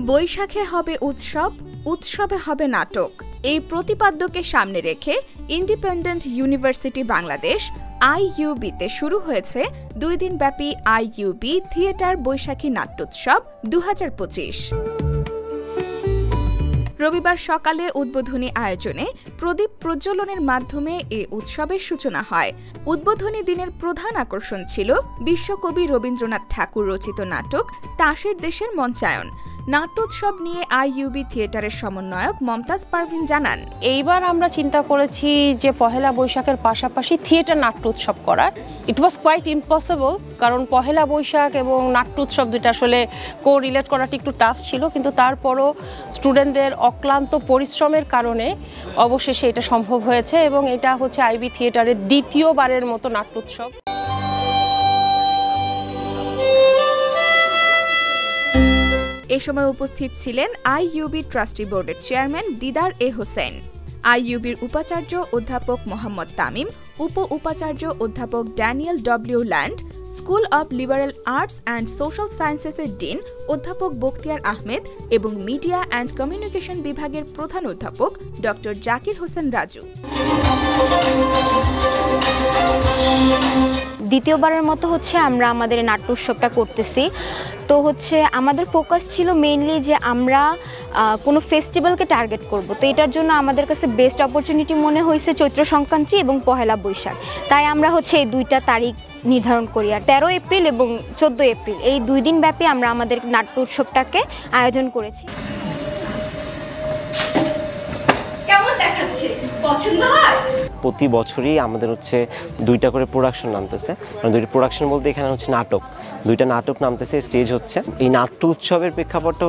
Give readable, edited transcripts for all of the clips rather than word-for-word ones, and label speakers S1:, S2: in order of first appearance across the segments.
S1: বৈশাখে হবে উৎসব, উৎসবে হবে নাটক। এই প্রতিপাদ্যকে সামনে রেখে ইন্ডিপেন্ডেন্ট ইউনিভার্সিটি বাংলাদেশ IUB-তে শুরু হয়েছে 2 দিনব্যাপী IUB থিয়েটার বৈশাখী নাট্যোৎসব 2025। রবিবার সকালে উদ্বোধনী আয়োজনে প্রদীপ প্রজ্বলনের মাধ্যমে এ উৎসবের সূচনা হয়। উদ্বোধনী দিনের প্রধান আকর্ষণ ছিল বিশ্বকবি রবীন্দ্রনাথ ঠাকুর রচিত নাটক তাসের দেশের মঞ্চায়ন। নাট্যোৎসব নিয়ে IUB থিয়েটারের সমন্বয়ক মমতাজ পারভিন জানান,
S2: এইবার আমরা চিন্তা করেছি যে পহেলা বৈশাখের পাশাপাশি থিয়েটার নাট্যোৎসব করার। ইট ওয়াজ কোয়াইট ইম্পসিবল, কারণ পহেলা বৈশাখ এবং নাট্যোৎসব দুটা আসলে কোরিলেট করাটা একটু টাফ ছিল, কিন্তু তারপরও স্টুডেন্টদের অক্লান্ত পরিশ্রমের কারণে অবশেষে এটা সম্ভব হয়েছে এবং এটা হচ্ছে IUB থিয়েটারের দ্বিতীয়বারের মতো নাট্যোৎসব।
S1: এ সময় উপস্থিত ছিলেন IUB ট্রাস্টি বোর্ডের চেয়ারম্যান দিদার এ হোসেন, IUB-র উপাচার্য অধ্যাপক মোহাম্মদ তামিম, উপাচার্য অধ্যাপক Daniel W. Land, school of liberal arts and social সায়েন্সেসের ডিন অধ্যাপক বখতিয়ার আহমেদ এবং মিডিয়া অ্যান্ড কমিউনিকেশন বিভাগের প্রধান অধ্যাপক ডক্টর জাকির হোসেন রাজু।
S3: দ্বিতীয়বারের মতো আমরা আমাদের নাট্যোৎসবটা করতেছি। তো আমাদের ফোকাস ছিল মেইনলি যে আমরা কোনো ফেস্টিভ্যালকে টার্গেট করব। তো এটার জন্য আমাদের কাছে বেস্ট অপরচুনিটি মনে হয়েছে চৈত্র সংক্রান্তি এবং পহেলা বৈশাখ। তাই আমরা এই 2টা তারিখ নির্ধারণ করি, আর 13 এপ্রিল এবং 14 এপ্রিল এই 2 দিন ব্যাপী আমরা আমাদের নাট্যোৎসবটাকে আয়োজন করেছি।
S1: কেমন দেখাচ্ছে? পছন্দ হয়?
S4: প্রতি বছরই আমাদের 2টা করে প্রোডাকশন নামতেছে, মানে 2টা প্রোডাকশন বলতে এখানে নাটক, 2টা নাটক নামতেছে, স্টেজ হচ্ছে। এই নাট্য উৎসবের প্রেক্ষাপটটা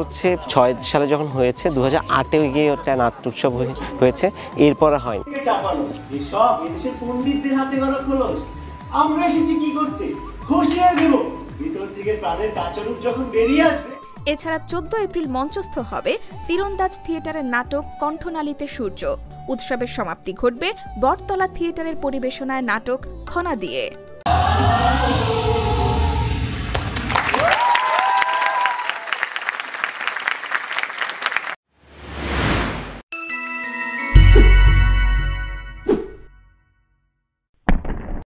S4: 6 সালে যখন হয়েছে, 2008-এ গিয়ে ওটা নাট্য উৎসব হয়েছে, এরপরে হয়নি।
S5: পণ্ডিতদের হাতে গড়া খোলস, আমরা এসেছি কি করতে? খুশিয়ে দেব ভিতর থেকে প্রাণের কাচরূপ যখন বেরিয়ে আসবে।
S1: এছাড়া 14 এপ্রিল মঞ্চস্থ হবে তীরন্দাজ থিয়েটারের নাটক কণ্ঠনালীতে সূর্য। উৎসবের সমাপ্তি ঘটবে বটতলা থিয়েটারের পরিবেশনায় নাটক খনা দিয়ে।